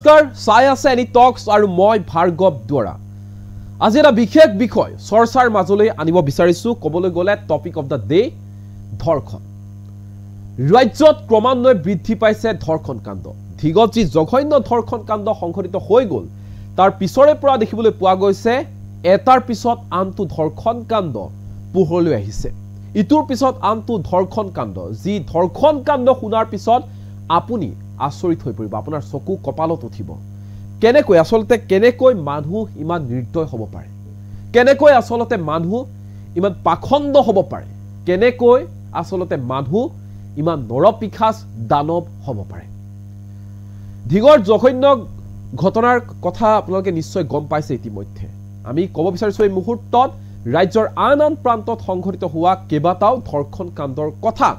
নমস্কাৰ চাই আছে এনি টক্স আৰু মই ভাৰ্গৱ দুৱাৰা আজি এটা বিশেষ বিষয় চৰ্চাৰ মাজলৈ আনিব বিচাৰিছো কবলৈ গলে টপিক অফ দা ডে ধৰ্ষণ ৰাজ্যত ক্ৰমান্বয়ে বৃদ্ধি পাইছে ধৰ্ষণ কাণ্ড ধিগত যি জঘন্য ধৰ্ষণ কাণ্ড সংঘটিত হৈ গল তাৰ পিছৰে পৰা দেখিবলৈ পোৱা গৈছে এটাৰ পিছত আনটো ধৰ্ষণ কাণ্ড পোহৰলৈ আহিছে ইটোৰ পিছত আনটো ধৰ্ষণ কাণ্ড যি ধৰ্ষণ কাণ্ড শুনাৰ পিছত আপুনি আচৰিত হৈ পৰিব আপোনাৰ চকু কপালত উঠিব কেনেকৈ আসলতে কেনেকৈ মানুহ ইমান নিৰ্দয় হ'ব পাৰে কেনেকৈ আসলতে মানুহ ইমান পাখণ্ড হ'ব পাৰে কেনেকৈ আসলতে মানুহ ইমান নৰপিখাস দানৱ হ'ব পাৰে ধিগৰ জঘন্য ঘটনাৰ কথা আপোনালোকে নিশ্চয় গম পাইছে ইতিমধ্যে আমি ক'ব বিচাৰিছো এই মুহূৰ্তত ৰাজ্যৰ আন আন প্ৰান্তত সংঘটিত হোৱা কেইবাটাও ধৰ্ষণ কাণ্ডৰ কথা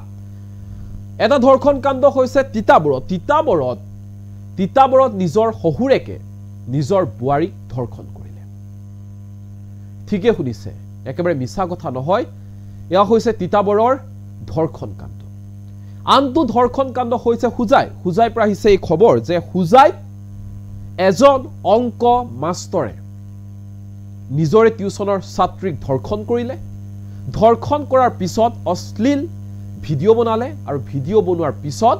এটা ধৰ্ষণ কাণ্ড হৈছে তিতাবৰত নিজৰ শহুৰেকে নিজৰ বুৱাৰীক ধৰ্ষণ কৰিলে ঠিকে শুনিছে একেবাৰে মিছা কথা নহয় এয়া হৈছে তিতাবৰৰ ধৰ্ষণ কাণ্ড আনটো ধৰ্ষণ কাণ্ড হৈছে হুজাই পৰা আহিছে এই খবৰ যে হুজাই এজন অংক মাষ্টৰে নিজৰে টিউচনৰ ছাত্ৰীক ধৰ্ষণ কৰিলে ধৰ্ষণ কৰাৰ পিছত অশ্লীল ভিডিও বনালে আৰু ভিডিও বনোৱাৰ পিছত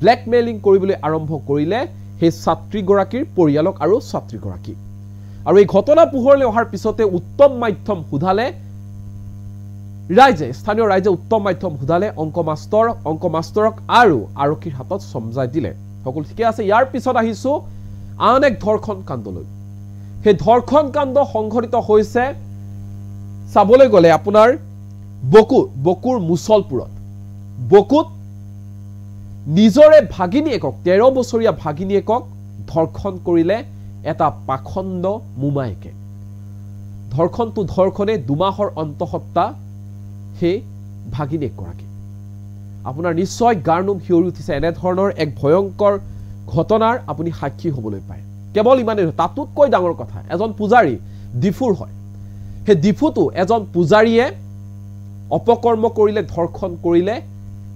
ব্ল্যাকমেইলিং কৰিবলৈ আৰম্ভ কৰিলে সেই ছাত্ৰীগৰাকীৰ পৰিয়ালক আৰু ছাত্ৰীগৰাকী আৰু এই ঘটনা পোহৰলৈ অহাৰ পিছতে উত্তম মাধ্যম সুধালে স্থানীয় ৰাইজে উত্তম মাধ্যম সুধালে অংক মাষ্টৰক আৰু আৰক্ষীৰ হাতত সমজাই দিলে সকলো ঠিকে আছে ইয়াৰ পিছত আহিছো আন এক ধৰ্ষণ কাণ্ডলৈ সেই ধৰ্ষণ কাণ্ড সংঘটিত হৈছে চাবলৈ গলে আপোনাৰ বকুৰ মুছলপুৰত বকুত নিজৰে ভাগিনীয়েকক 13 বছৰীয়া ভাগিনীয়েকক ধৰ্ষণ কৰিলে এটা পাখণ্ড মুমায়েকে ধৰ্ষণটো ধৰ্ষণে দুমাহৰ অন্তঃসত্ত্বা সেই ভাগিনীয়েক গৰাকী আপোনাৰ নিশ্চয় গাৰনুম হিয়ৰি উঠিছে এনে ধৰণৰ এক ভয়ংকৰ ঘটনাৰ আপুনি সাক্ষী হ'বলৈ পায় কেৱল ইমানেই তাতোতকৈ ডাঙৰ কথা এজন পূজাৰী ডিফুৰ হয় সেই ডিফুটো এজন পূজাৰীয়ে অপকৰ্ম কৰিলে ধৰ্ষণ কৰিলে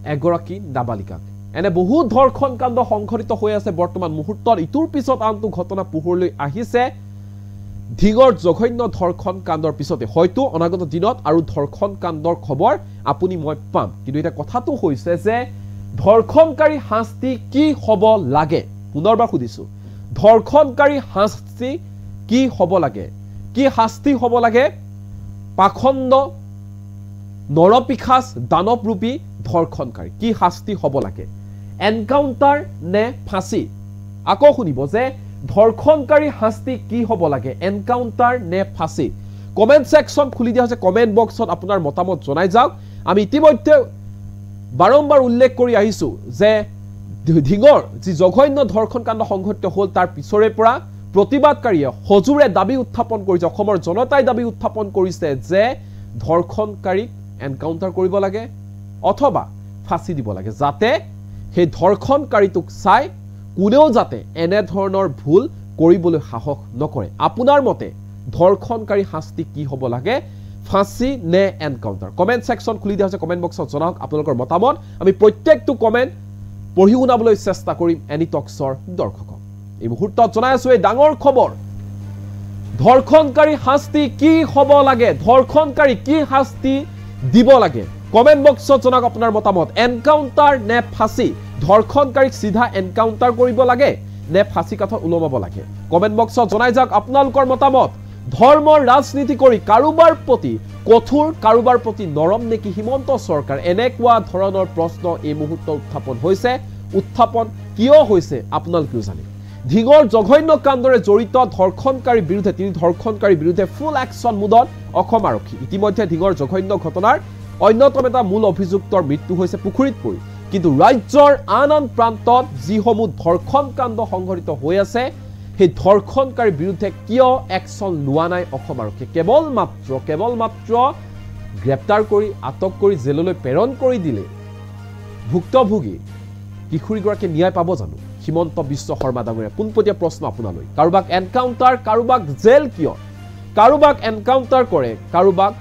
এগৰাকী নাবালিকাক এনে বহু ধৰ্ষণ কাণ্ড সংঘটিত হৈ আছে বৰ্তমান মুহূৰ্তত ইটোৰ পিছত আনটো ঘটনা পোহৰলৈ আহিছে ধিগৰ জঘন্য ধৰ্ষণ কাণ্ডৰ পিছতে হয়তো অনাগত দিনত আৰু ধৰ্ষণ কাণ্ডৰ খবৰ আপুনি মই পাম কিন্তু এটা কথাটো হৈছে যে ধৰ্ষণকাৰী শাস্তি কি হ'ব লাগে পুনৰবাৰ সুধিছো ধৰ্ষণকাৰী শাস্তি কি হ'ব লাগে কি শাস্তি হ'ব লাগে পাখণ্ড নৰপিখাস দানৱৰূপী ধৰ্ষণকাৰী কি শাস্তি হ'ব লাগে এনকাউন্টাৰ নে ফাঁসি আকৌ শুনিব যে ধৰ্ষণকাৰী শাস্তি কি হ'ব লাগে এনকাউন্টাৰ নে ফাঁসি কমেন্ট সেকশন খুলি দিয়া হৈছে কমেন্ট বক্সত আপোনাৰ মতামত জনাই যাওক আমি ইতিমধ্যে বাৰম্বাৰ উল্লেখ কৰি আহিছো যে ধিগৰ যি জঘন্য ধৰ্ষণ কাণ্ড সংঘটিত হ'ল তাৰ পিছৰে পৰা প্ৰতিবাদকাৰীয়ে হজুৰে দাবী উত্থাপন কৰিছে অসমৰ জনতাই দাবী উত্থাপন কৰিছে যে ধৰ্ষণকাৰীক এনকাউন্টাৰ কৰিব লাগে অথবা ফাঁসি দিব লাগে যাতে সেই ধৰ্ষণকাৰীটোক চাই কোনেও যাতে এনে ধৰণৰ ভুল কৰিবলৈ সাহস নকৰে আপোনাৰ মতে ধৰ্ষণকাৰী শাস্তি কি হ'ব লাগে ফাঁসি নে এনকাউন্টাৰ কমেন্ট সেকশন খুলি দিয়া হৈছে কমেন্ট বক্সত জনাওক আপোনালোকৰ মতামত আমি প্ৰত্যেকটো কমেন্ট পঢ়ি শুনাবলৈ চেষ্টা কৰিম এনি টক্সৰ দৰ্শকক এই মুহূৰ্তত জনাই আছো এই ডাঙৰ খবৰ ধৰ্ষণকাৰী শাস্তি কি হ'ব লাগে ধৰ্ষণকাৰী কি শাস্তি দিব লাগে কমেন্ট বক্সত জনাওক আপোনাৰ মতামত এনকাউন্টাৰ নে ফাঁসি ধৰ্ষণকাৰীক সিধা এনকাউন্টাৰ কৰিব লাগে নে ফাঁসি কাঠত উলমাব লাগে কমেন্ট বক্সত জনাই যাওক আপোনালোকৰ মতামত ধৰ্মৰ ৰাজনীতি কৰি কাৰোবাৰ প্ৰতি কঠোৰ কাৰোবাৰ প্ৰতি নৰম নেকি হিমন্ত চৰকাৰ এনেকুৱা ধৰণৰ প্ৰশ্ন এই মুহূৰ্তত উত্থাপন কিয় হৈছে আপোনালোকেও জানে ধিগৰ জঘন্য কাণ্ডৰে জড়িত ধৰ্ষণকাৰীৰ বিৰুদ্ধে ফুল একশন মুডত অসম আৰক্ষী ইতিমধ্যে ধিগৰ জঘন্য ঘটনাৰ অন্যতম এটা মূল অভিযুক্তৰ মৃত্যু হৈছে পুখুৰীত পৰি কিন্তু ৰাজ্যৰ আন প্ৰান্তত যিসমূহ ধৰ্ষণ কাণ্ড সংঘটিত হৈ আছে সেই ধৰ্ষণকাৰীৰ বিৰুদ্ধে কিয় একশন লোৱা নাই অসম আৰক্ষী কেৱল মাত্ৰ গ্ৰেপ্তাৰ কৰি আটক কৰি জেললৈ প্ৰেৰণ কৰি দিলে ভুক্তভোগী কিশোৰীগৰাকী ন্যায় পাব জানো হিমন্ত বিশ্ব শৰ্মা ডাঙৰীয়া পোনপটীয়া প্ৰশ্ন আপোনালৈ কাৰোবাক এনকাউন্টাৰ কাৰোবাক জেল কিয় কাৰোবাক এনকাউন্টাৰ কৰে কাৰোবাক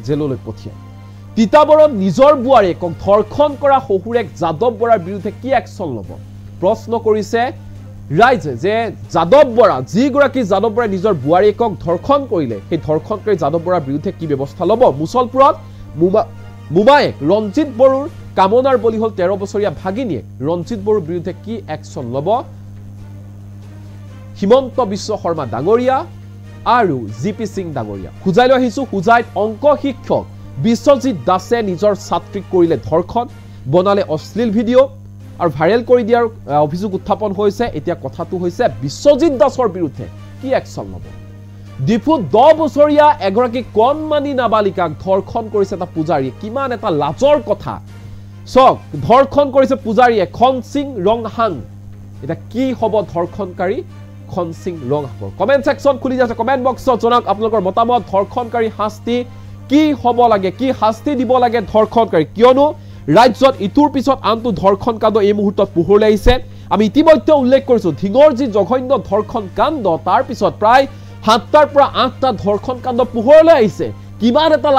জেললৈ পঠিয়ায় তিতাবৰত নিজৰ বুৱাৰীয়েকক ধৰ্ষণ কৰা শহুৰেক যাদৱ বৰাৰ বিৰুদ্ধে কি একশন ল'ব প্ৰশ্ন কৰিছে ৰাইজে যে যাদৱ বৰা যিগৰাকী যাদৱ বৰাই নিজৰ বুৱাৰীয়েকক ধৰ্ষণ কৰিলে সেই ধৰ্ষণকাৰী যাদৱ বৰাৰ বিৰুদ্ধে কি ব্যৱস্থা ল'ব মুছলপুৰত মোমায়েক ৰঞ্জিত বড়োৰ কামনাৰ বলি হ'ল 13 বছৰীয়া ভাগিনীয়েক ৰঞ্জিত বড়োৰ বিৰুদ্ধে কি একশ্যন ল'ব হিমন্ত বিশ্ব শৰ্মা ডাঙৰীয়া আৰু জিপি সিং ডাঙৰীয়া খুজাই লৈ আহিছো খুজাইত অংক শিক্ষক বিশ্বজিৎ দাসে নিজৰ ছাত্ৰীক কৰিলে ধৰ্ষণ বনালে অশ্লীল ভিডিঅ' আৰু ভাইৰেল কৰি দিয়াৰ অভিযোগ উত্থাপন হৈছে এতিয়া কথাটো হৈছে বিশ্বজিৎ দাসৰ বিৰুদ্ধে কি একশ্যন ল'ব ডিফুত 10 বছৰীয়া এগৰাকী কণমানি নাবালিকাক ধৰ্ষণ কৰিছে এটা পূজাৰীয়ে কিমান এটা লাজৰ কথা চক ধৰ্ষণ কৰিছে পূজাৰীয়ে খনসিং ৰংহাং এটা কি হ'ব ধৰ্ষণকাৰী খনসিং ৰংহাংৰ কমেন্ট সেকশন খুলি যাছে কমেন্ট বক্সত জনাওক আপোনালোকৰ মতামত ধৰ্ষণকাৰী শাস্তি কি হ'ব লাগে কি শাস্তি দিব লাগে ধৰ্ষণকাৰী কিয়নো ৰাজ্যত ইটোৰ পিছত আনটো ধৰ্ষণ কাণ্ড এই মুহূৰ্তত পোহৰলৈ আহিছে আমি ইতিমধ্যে উল্লেখ কৰিছো ধিঙৰ যি জঘন্য ধৰ্ষণ কাণ্ড তাৰ পিছত প্ৰায় 7টাৰ পৰা 8টা ধৰ্ষণ কাণ্ড পোহৰলৈ আহিছে কিমান এটা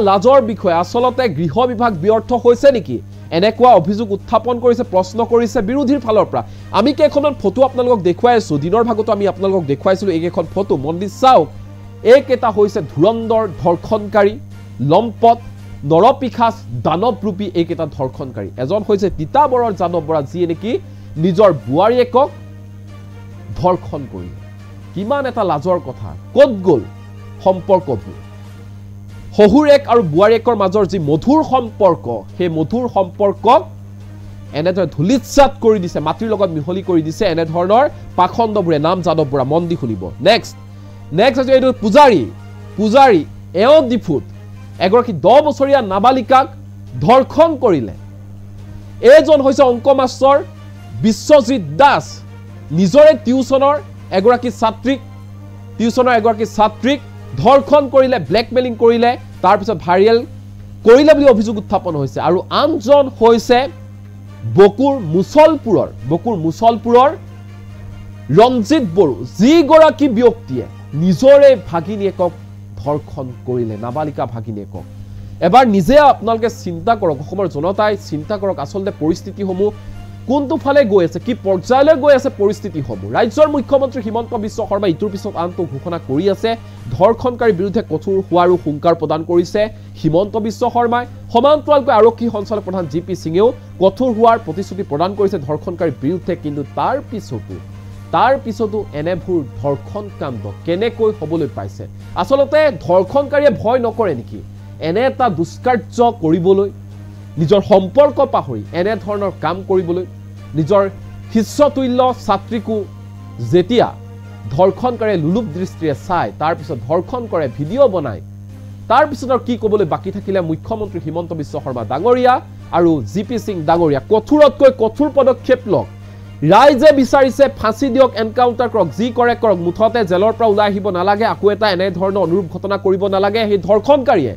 লাজৰ বিষয় আসলতে গৃহ বিভাগ ব্যৰ্থ হৈছে নেকি এনেকুৱা অভিযোগ উত্থাপন কৰিছে প্ৰশ্ন কৰিছে বিৰোধীৰ ফালৰ পৰা আমি কেইখনমান ফটো আপোনালোকক দেখুৱাই আছো দিনৰ ভাগতো আমি আপোনালোকক দেখুৱাইছিলো এইকেইখন ফটো মন্দিৰ চাওক এইকেইটা হৈছে ধুৰন্দৰ ধৰ্ষণকাৰী লম্পট নৰপিখাস দানৱৰূপী এইকেইটা ধৰ্ষণকাৰী এজন হৈছে তিতাবৰৰ যাদৱ বৰা যিয়ে নেকি নিজৰ বুৱাৰীয়েকক ধৰ্ষণ কৰিলে কিমান এটা লাজৰ কথা ক'ত গ'ল সম্পৰ্কবোৰ শহুৰেক আৰু বুৱাৰীয়েকৰ মাজৰ যি মধুৰ সম্পৰ্ক সেই মধুৰ সম্পৰ্কক এনেদৰে ধুলিচ্ছাত কৰি দিছে মাটিৰ লগত মিহলি কৰি দিছে এনে ধৰণৰ পাখণ্ডবোৰে নাম যাদৱ বৰা মন দি শুনিব নেক্সট আছে এইটো পূজাৰী এওঁ ডিফুত এগৰাকী 10 বছৰীয়া নাবালিকাক ধৰ্ষণ কৰিলে এজন হৈছে অংক মাষ্টৰ বিশ্বজিৎ দাস নিজৰে টিউচনৰ এগৰাকী ছাত্ৰীক ধৰ্ষণ কৰিলে ব্লেকমেইলিং কৰিলে তাৰ পিছত ভাইৰেল কৰিলে বুলি অভিযোগ উত্থাপন হৈছে আৰু আনজন হৈছে বকুৰ মুছলপুৰৰ ৰঞ্জিত বড়ো যিগৰাকী ব্যক্তিয়ে নিজৰে ভাগিনীয়েকক ধৰ্ষণ কৰিলে নাবালিকা ভাগিনীয়েকক এবাৰ নিজে আপোনালোকে চিন্তা কৰক অসমৰ জনতাই চিন্তা কৰক আসলতে পৰিস্থিতিসমূহ কোনটো ফালে গৈ আছে কি পৰ্যায়লৈ গৈ আছে পৰিস্থিতিসমূহ ৰাজ্যৰ মুখ্যমন্ত্ৰী হিমন্ত বিশ্ব শৰ্মা ইটোৰ পিছত আনটো ঘোষণা কৰি আছে ধৰ্ষণকাৰীৰ বিৰুদ্ধে কঠোৰ হোৱাৰো হুংকাৰ প্ৰদান কৰিছে হিমন্ত বিশ্ব শৰ্মাই সমান্তৰালকৈ আৰক্ষী সঞ্চালক প্ৰধান জিপি সিঙেও কঠোৰ হোৱাৰ প্ৰতিশ্ৰুতি প্ৰদান কৰিছে ধৰ্ষণকাৰীৰ বিৰুদ্ধে কিন্তু তাৰ পিছতো এনেবোৰ ধৰ্ষণ কাণ্ড কেনেকৈ হ'বলৈ পাইছে আসলতে ধৰ্ষণকাৰীয়ে ভয় নকৰে নেকি এনে এটা দুষ্কাৰ্য কৰিবলৈ নিজৰ সম্পৰ্ক পাহৰি এনে ধৰণৰ কাম কৰিবলৈ নিজৰ শিষ্যতুল্য ছাত্ৰীকো যেতিয়া ধৰ্ষণকাৰীয়ে লুলুপ দৃষ্টিৰে চাই তাৰ পিছত ধৰ্ষণ কৰে ভিডিঅ' বনায় তাৰ পিছত আৰু কি ক'বলৈ বাকী থাকিলে মুখ্যমন্ত্ৰী হিমন্ত বিশ্ব শৰ্মা ডাঙৰীয়া আৰু জিপি সিং ডাঙৰীয়া কঠোৰতকৈ কঠোৰ পদক্ষেপ লওক ৰাইজে বিচাৰিছে ফাঁচি দিয়ক এনকাউণ্টাৰ কৰক যি কৰে কৰক মুঠতে জেলৰ পৰা ওলাই আহিব নালাগে আকৌ এটা এনে ধৰণৰ অনুৰূপ ঘটনা কৰিব নালাগে সেই ধৰ্ষণকাৰীয়ে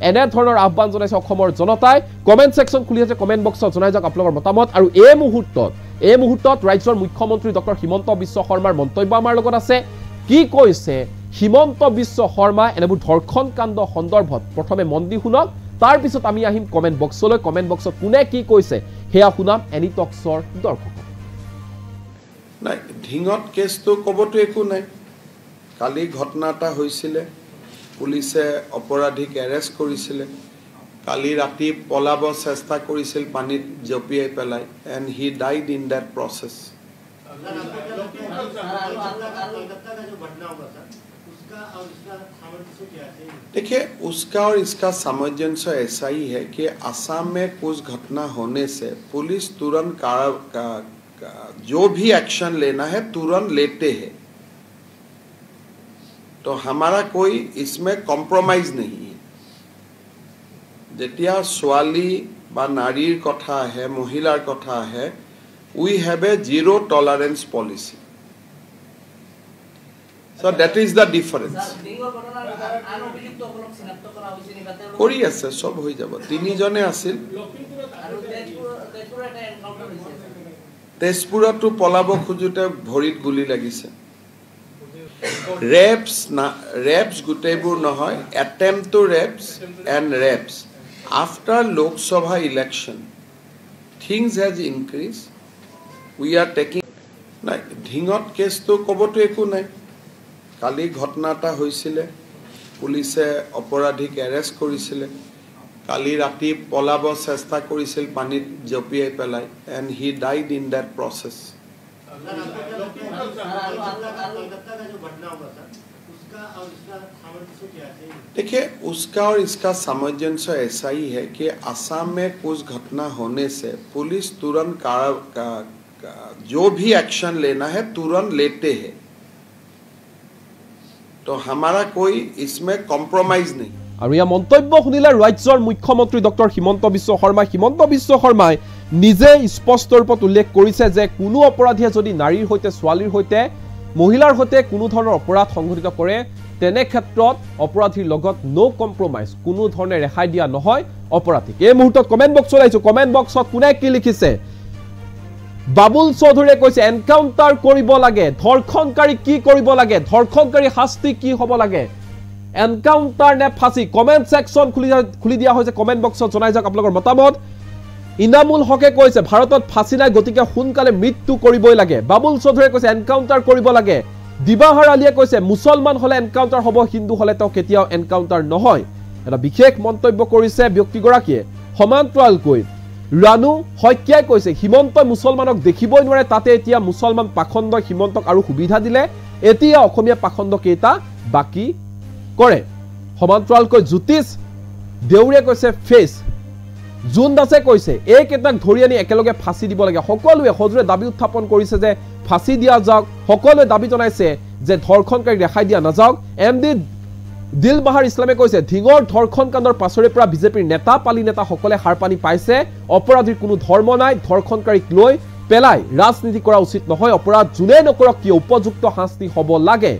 এনে ধৰণৰ আহ্বান জনাইছে অসমৰ জনতাই কমেন্ট সেকশন খুলি আছে কমেন্ট বক্সত জনাই যাওক আপোনালোকৰ মতামত আৰু এই মুহূৰ্তত ৰাজ্যৰ মুখ্যমন্ত্ৰী ডক্টৰ হিমন্ত বিশ্ব শৰ্মাৰ মন্তব্য আমাৰ লগত আছে কি কৈছে হিমন্ত বিশ্ব শৰ্মা এনেবোৰ ধৰ্ষণ কাণ্ড সন্দৰ্ভত প্ৰথমে মন দি শুনক তাৰ পিছত আমি আহিম কমেন্ট বক্সলৈ কমেন্ট বক্সত কোনে কি কৈছে হেয়া শুনাম এনি টক্সৰ দৰ্শক নাই ধিঙত কেছটো ক'বতো একো নাই কালি ঘটনা এটা হৈছিলে পুলিচে অপৰাধীক এৰেষ্ট কৰিছিলে কালি ৰাতি পলাব চেষ্টা কৰিছিল পানীত জপিয়াই পেলাই and he died in that process देखिए उसका और इसका सामंजस्य ऐसा ही है कि असम में कुछ घटना होने से पुलिस तुरंत जो भी एक्शन लेना है तुरंत लेते हैं तो हमारा कोई इसमें कॉम्प्रोमाइज नहीं है जेतिया स्वाली बा नारीर कथा है महिलार कथा है we have a zero tolerance policy so that is the difference কৰি আছে সব হৈ যাব তিনিজনে আছিল তেজপুৰতো পলাব খুজুতে ভৰিত গুলি লাগিছে ৰেপস গুটেইবোৰ নহয় attempt to rapes and rapes after Lok Sabha election things has increased we are taking নাই ঢিঙত কেছটো ক'বতো একো নাই কালি ঘটনা এটা হৈছিলে পুলিচে অপৰাধীক এৰেষ্ট কৰিছিলে কালি ৰাতি পলাব চেষ্টা কৰিছিল পানীত জপিয়াই পেলাই and he died in that process देखिए उसका और इसका सामंजस्य ऐसा ही है कि असम में कुछ घटना होने से पुलिस तुरंत जो भी एक्शन लेना है तुरंत लेते हैं तो हमारा कोई इसमें कॉम्प्रोमाइज नहीं আৰু ইয়া মন্তব্য শুনিলে ৰাজ্যৰ মুখ্যমন্ত্ৰী ডক্টৰ হিমন্ত বিশ্ব শৰ্মাই নিজে স্পষ্ট ৰূপত উল্লেখ কৰিছে যে কোনো অপৰাধীয়ে যদি নাৰীৰ হৈতে ছোৱালীৰ হৈতে মহিলাৰ হৈতে কোনো ধৰণৰ অপৰাধ সংঘটিত কৰে তেনে ক্ষেত্ৰত অপৰাধীৰ লগত নো কম্প্ৰমাইজ কোনো ধৰণে ৰেহাই দিয়া নহয় অপৰাধীক এই মুহূৰ্তত কমেন্ট বক্স চলাইছো কমেন্ট বক্সত কোনে কি লিখিছে বাবুল চৌধুৰীয়ে কৈছে এনকাউন্টাৰ কৰিব লাগে ধৰ্ষণকাৰী কি কৰিব লাগে ধৰ্ষণকাৰী শাস্তি কি হ'ব লাগে এনকাউন্টাৰ নে ফাঁসি কমেন্ট সেকশন খুলি দিয়া হৈছে কমেন্ট বক্সত জনাই যাওক আপোনালোকৰ মতামত ইনামুল হকে কৈছে ভাৰতত ফাঁসি নাই গতিকে সোনকালে মৃত্যু কৰিবই লাগে বাবুল চৌধুৰীয়ে কৈছে এনকাউন্টাৰ কৰিব লাগে দিবাহাৰ আলীয়ে কৈছে মুছলমান হলে এনকাউন্টাৰ হ'ব হিন্দু হলে তো কেতিয়াও এনকাউন্টাৰ নহয় এটা বিশেষ মন্তব্য কৰিছে ব্যক্তিগৰাকীয়ে সমান্তৰালকৈ ৰানু হত্যাই কৈছে হিমন্ত মুছলমানক দেখিবই নোৱাৰে তাতে এতিয়া মুছলমান পাখণ্ড হিমন্তক আৰু সুবিধা দিলে এতিয়া অসমীয়া পাখণ্ড কেইটা বাকি কৰে সমান্তৰালকৈ জ্যোতিষ দেউৰীয়ে কৈছে ফেচ জুন দাসে কৈছে এই কেইটাক ধৰি আনি একেলগে ফাঁসি দিব লাগে সকলোৱে হজুৰে দাবী উত্থাপন কৰিছে যে ফাঁসি দিয়া যাওক সকলোৱে দাবী জনাইছে যে ধৰ্ষণকাৰীক ৰেহাই দিয়া নাযাওক এমডি দিলবাহাৰ ইছলামে কৈছে ঢিঙৰ ধৰ্ষণ কাণ্ডৰ পাছৰে পৰা বিজেপিৰ নেতা পালি নেতা সকলে হাৰপানি পাইছে অপৰাধীৰ কোনো ধৰ্ম নাই ধৰ্ষণকাৰীক লৈ পেলাই ৰাজনীতি কৰা উচিত নহয় অপৰাধ যোনে নকৰক কি উপযুক্ত শাস্তি হ'ব লাগে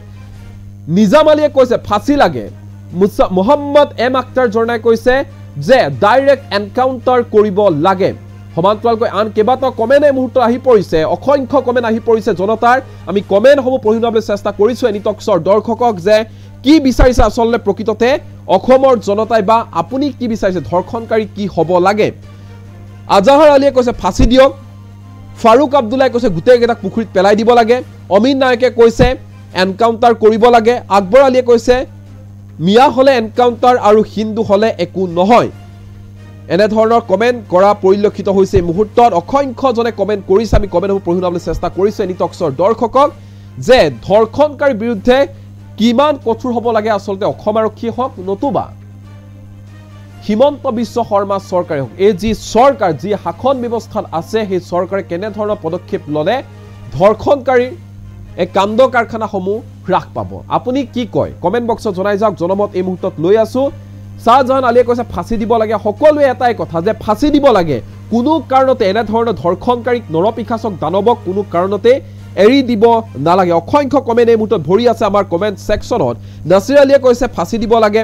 নিজাম আলীয়ে কৈছে ফাঁসি লাগে মোহাম্মদ এম আখতাৰ জৰ্নাই কৈছে যে ডাইৰেক্ট এনকাউন্টাৰ কৰিব লাগে সমান্তৰালকৈ আন কেইবাটাও কমেণ্ট এই মুহূৰ্তত আহি পৰিছে অসংখ্য কমেণ্ট আহি পৰিছে জনতাৰ আমি কমেণ্টসমূহ পঢ়ি ল'বলৈ চেষ্টা কৰিছোঁ এনিটক্সৰ দৰ্শকক যে কি বিচাৰিছে আচলতে প্ৰকৃততে অসমৰ জনতাই বা আপুনি কি বিচাৰিছে ধৰ্ষণকাৰী কি হ'ব লাগে আজাহাৰ আলীয়ে কৈছে ফাঁসি দিয়ক ফাৰুক আব্দুল্লাই কৈছে গোটেইকেইটাক পুখুৰীত পেলাই দিব লাগে অমিন নায়কে কৈছে এনকাউন্টাৰ কৰিব লাগে আকবৰ আলীয়ে কৈছে মিয়া হলে এনকাউন্টাৰ আৰু হিন্দু হলে একো নহয় এনে ধৰণৰ কমেন্ট কৰা পৰিলক্ষিত হৈছে এই মুহূৰ্তত অসংখ্যজনে কমেন্ট কৰিছে আমি কমেন্টসমূহ পঢ়ি ল'বলৈ চেষ্টা কৰিছোঁ এনিটক্সৰ দৰ্শকক যে ধৰ্ষণকাৰীৰ বিৰুদ্ধে কিমান কঠোৰ হ'ব লাগে আচলতে অসম আৰক্ষী হওক নতুবা হিমন্ত বিশ্ব শৰ্মা চৰকাৰে হওক এই যি চৰকাৰ যি শাসন ব্যৱস্থাত আছে সেই চৰকাৰে কেনে ধৰণৰ পদক্ষেপ ল'লে ধৰ্ষণকাৰীৰ এই কাণ্ড কাৰখানাসমূহ হ্ৰাস পাব আপুনি কি কয় কমেন্ট বক্সত জনাই যাওক জনমত এই মুহূৰ্তত লৈ আছো শাহজাহান আলীয়ে কৈছে ফাঁসি দিব লাগে সকলোৱে এটাই কথা যে ফাঁসি দিব লাগে কোনো কাৰণতে এনে ধৰণৰ ধৰ্ষণকাৰীক নৰপিশাচক দানৱক কোনো কাৰণতে এৰি দিব নালাগে অসংখ্য কমেন্ট এই মুহূৰ্তত ভৰি আছে আমাৰ কমেন্ট সেকশনত নাছিৰ আলীয়ে কৈছে ফাঁসি দিব লাগে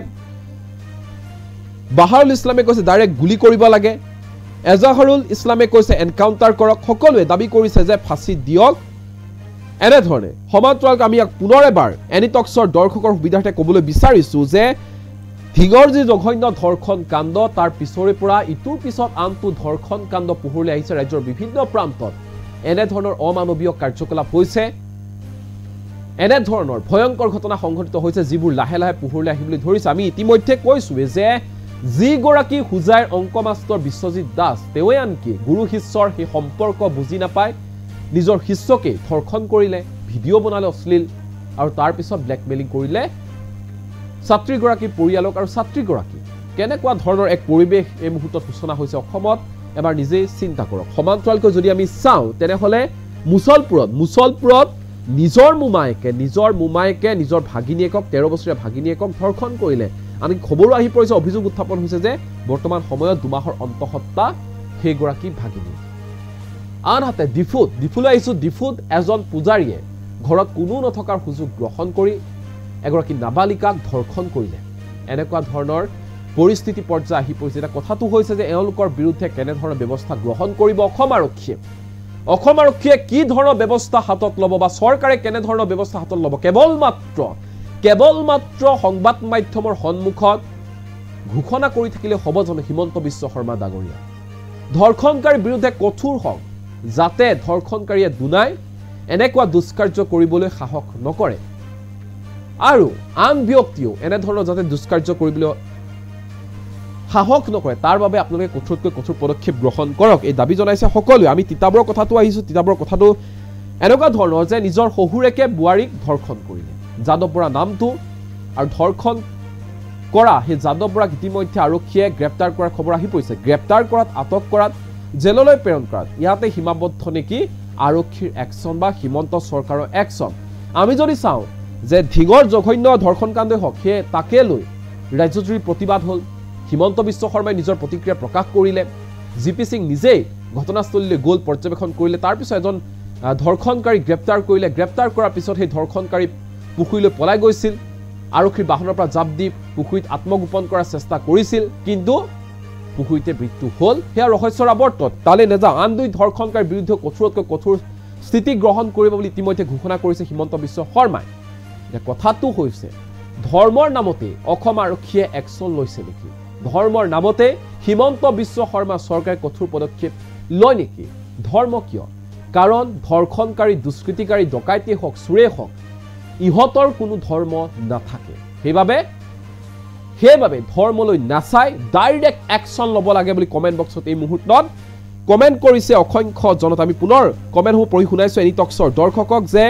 বাহাৰুল ইছলামে কৈছে ডাইৰেক্ট গুলি কৰিব লাগে এজাহাৰুল ইছলামে কৈছে এনকাউন্টাৰ কৰক সকলোৱে দাবী কৰিছে যে ফাঁসি দিয়ক এনে ধৰণে সমান্তৰালকৈ আমি পুনৰ এবাৰ এনিটক্সৰ দৰ্শকৰ সুবিধাৰ্থে ক'বলৈ বিচাৰিছোঁ যে ঢিঙৰ যি জঘন্য ধৰ্ষণ কাণ্ড তাৰ পিছৰে পৰা ইটোৰ পিছত আনটো ধৰ্ষণ কাণ্ড পোহৰলৈ আহিছে ৰাজ্যৰ বিভিন্ন প্ৰান্তত এনে ধৰণৰ অমানৱীয় কাৰ্যকলাপ হৈছে এনে ধৰণৰ ভয়ংকৰ ঘটনা সংঘটিত হৈছে যিবোৰ লাহে লাহে পোহৰলৈ আহিবলৈ ধৰিছে আমি ইতিমধ্যে কৈছোৱে যে যিগৰাকী হুজাইৰ অংক মাষ্টৰ বিশ্বজিৎ দাস তেওঁৱে আনকি গুৰু শিষ্যৰ সেই সম্পৰ্ক বুজি নাপায় নিজৰ শিষ্যকে ধৰ্ষণ কৰিলে ভিডিঅ' বনালে অশ্লীল আৰু তাৰ পিছত ব্লেকমেইলিং কৰিলে ছাত্ৰীগৰাকীৰ পৰিয়ালক আৰু ছাত্ৰীগৰাকী কেনেকুৱা ধৰণৰ এক পৰিৱেশ এই মুহূৰ্তত সূচনা হৈছে অসমত এবাৰ নিজেই চিন্তা কৰক সমান্তৰালকৈ যদি আমি চাওঁ তেনেহ'লে মুছলপুৰত নিজৰ মোমায়েকে নিজৰ ভাগিনীয়েকক 13 বছৰীয়া ভাগিনীয়েকক ধৰ্ষণ কৰিলে আনকি খবৰো আহি পৰিছে অভিযোগ উত্থাপন হৈছে যে বৰ্তমান সময়ত 2 মাহৰ অন্তঃসত্ত্বা সেইগৰাকী ভাগিনী আনহাতে ডিফুলৈ আহিছোঁ ডিফুত এজন পূজাৰীয়ে ঘৰত কোনো নথকাৰ সুযোগ গ্ৰহণ কৰি এগৰাকী নাবালিকাক ধৰ্ষণ কৰিলে এনেকুৱা ধৰণৰ পৰিস্থিতি পৰ্যায় আহি পৰিছে এটা কথাটো হৈছে যে এওঁলোকৰ বিৰুদ্ধে কেনে ধৰণৰ ব্যৱস্থা গ্ৰহণ কৰিব অসম আৰক্ষীয়ে কি ধৰণৰ ব্যৱস্থা হাতত ল'ব বা চৰকাৰে কেনে ধৰণৰ ব্যৱস্থা হাতত ল'ব কেৱল মাত্ৰ সংবাদ মাধ্যমৰ সন্মুখত ঘোষণা কৰি থাকিলে হ'ব জানো হিমন্ত বিশ্ব শৰ্মা ডাঙৰীয়া ধৰ্ষণকাৰীৰ বিৰুদ্ধে কঠোৰ হওক যাতে ধৰ্ষণকাৰীয়ে দুনাই এনেকুৱা দুষ্কাৰ্য কৰিবলৈ সাহস নকৰে আৰু আন ব্যক্তিও এনে ধৰণৰ যাতে দুষ্কাৰ্য কৰিবলৈ সাহস নকৰে তাৰ বাবে আপোনালোকে কঠোৰতকৈ কঠোৰ পদক্ষেপ গ্ৰহণ কৰক এই দাবী জনাইছে সকলোৱে আমি তিতাবৰ কথাটো আহিছো তিতাবৰ কথাটো এনেকুৱা ধৰণৰ যে নিজৰ শহুৰেকে বুৱাৰীক ধৰ্ষণ কৰিলে যাদৱ বৰা নামটো আৰু ধৰ্ষণ কৰা সেই যাদৱ বৰাক ইতিমধ্যে আৰক্ষীয়ে গ্ৰেপ্তাৰ কৰাৰ খবৰ আহি পৰিছে গ্ৰেপ্তাৰ কৰাত আটক কৰাত জেললৈ প্ৰেৰণ কৰাত ইয়াতে সীমাবদ্ধ নেকি আৰক্ষীৰ একশ্যন বা হিমন্ত চৰকাৰৰ একশ্যন আমি যদি চাওঁ যে ধিঙৰ জঘন্য ধৰ্ষণকাণ্ডই হওক সেই তাকে লৈ ৰাজ্যজুৰি প্ৰতিবাদ হ'ল হিমন্ত বিশ্ব শৰ্মাই নিজৰ প্ৰতিক্ৰিয়া প্ৰকাশ কৰিলে জিপি সিং নিজেই ঘটনাস্থলীলৈ গ'ল পৰ্যবেক্ষণ কৰিলে তাৰ পিছত এজন ধৰ্ষণকাৰী গ্ৰেপ্তাৰ কৰিলে গ্ৰেপ্তাৰ কৰাৰ পিছত সেই ধৰ্ষণকাৰী পুখুৰীলৈ পলাই গৈছিল আৰক্ষীৰ বাহনৰ পৰা জাপ দি পুখুৰীত আত্মগোপন কৰাৰ চেষ্টা কৰিছিল কিন্তু পুখুৰীতে মৃত্যু হ'ল সেয়া ৰহস্যৰ আৱৰ্তত তালে নেযাওঁ আন দুই ধৰ্ষণকাৰীৰ বিৰুদ্ধে কঠোৰতকৈ কঠোৰ স্থিতি গ্ৰহণ কৰিব বুলি ইতিমধ্যে ঘোষণা কৰিছে হিমন্ত বিশ্ব শৰ্মাই কথাটো হৈছে ধৰ্মৰ নামতে অসম আৰক্ষীয়ে একশ্যন লৈছে নেকি ধৰ্মৰ নামতে হিমন্ত বিশ্ব শৰ্মা চৰকাৰে কঠোৰ পদক্ষেপ লয় নেকি ধৰ্ম কিয় কাৰণ ধৰ্ষণকাৰী দুষ্কৃতিকাৰী ডকাইতে হওক চুৰে হওক ইহঁতৰ কোনো ধৰ্ম নাথাকে সেইবাবে ধৰ্মলৈ নাচাই ডাইৰেক্ট একশ্যন ল'ব লাগে বুলি কমেণ্ট বক্সত এই মুহূৰ্তত কমেণ্ট কৰিছে অসংখ্য জনতা আমি পুনৰ কমেণ্টসমূহ পঢ়ি শুনাইছোঁ এনি টক্সৰ দৰ্শকক যে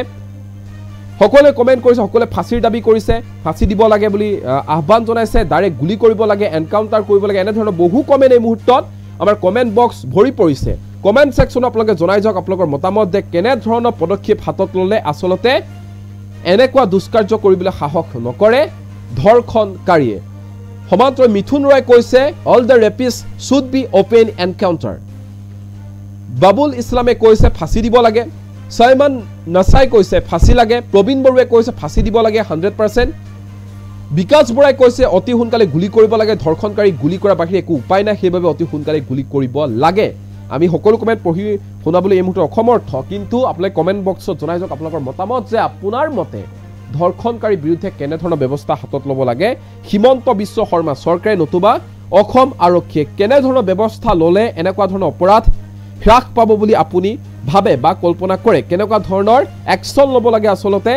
সকলোৱে কমেণ্ট কৰিছে সকলোৱে ফাঁচিৰ দাবী কৰিছে ফাঁচি দিব লাগে বুলি আহ্বান জনাইছে ডাইৰেক্ট গুলি কৰিব লাগে এনকাউণ্টাৰ কৰিব লাগে এনেধৰণৰ বহু কমেণ্ট এই মুহূৰ্তত আমাৰ কমেণ্ট বক্স ভৰি পৰিছে কমেণ্ট ছেকশ্যনত আপোনালোকে জনাই যাওক আপোনালোকৰ মতামত যে কেনেধৰণৰ পদক্ষেপ হাতত ল'লে আচলতে এনেকুৱা দুষ্কাৰ্য কৰিবলৈ সাহস নকৰে ধৰ্ষণকাৰীয়ে সমান্তৰাল মিথুন ৰয় কৈছে all the rapist should be open encounter Babul ইছলামে কৈছে ফাঁচি দিব লাগে সাইমান নাসাই কৈছে ফাঁসি লাগে প্ৰবীণ বৰুৱে কৈছে ফাঁসি দিব লাগে 100% বিকাশ বৰাই কৈছে অতি সোনকালে গুলি কৰিব লাগে ধৰ্ষণকাৰী গুলি কৰা বাহিৰে একো উপায় নাই সেইবাবে অতি সোনকালে গুলি কৰিব লাগে আমি সকলো কমেণ্ট পঢ়ি শুনাবলৈ এই মুহূৰ্তত অসমৰ্থ কিন্তু আপোনালোকে কমেণ্ট বক্সত জনাই যাওক আপোনালোকৰ মতামত যে আপোনাৰ মতে ধৰ্ষণকাৰীৰ বিৰুদ্ধে কেনেধৰণৰ ব্যৱস্থা হাতত ল'ব লাগে হিমন্ত বিশ্ব শৰ্মা চৰকাৰে নতুবা অসম আৰক্ষীয়ে কেনেধৰণৰ ব্যৱস্থা ল'লে এনেকুৱা ধৰণৰ অপৰাধ হ্ৰাস পাব বুলি আপুনি ভাবে বা কল্পনা কৰে কেনেকুৱা ধৰণৰ একশ্যন ল'ব লাগে আচলতে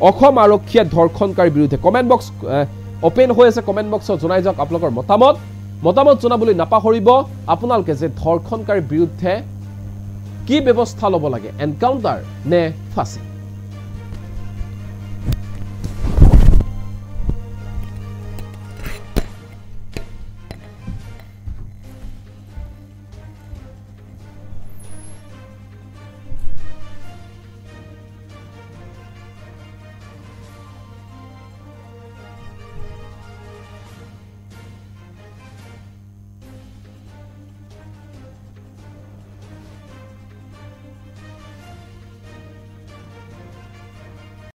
অসম আৰক্ষীয়ে ধৰ্ষণকাৰীৰ বিৰুদ্ধে কমেণ্ট বক্স ওপেন হৈ আছে কমেণ্ট বক্সত জনাই যাওক আপোনালোকৰ মতামত জনাবলৈ নাপাহৰিব আপোনালোকে যে ধৰ্ষণকাৰীৰ বিৰুদ্ধে কি ব্যৱস্থা ল'ব লাগে এনকাউণ্টাৰ নে ফাঁচি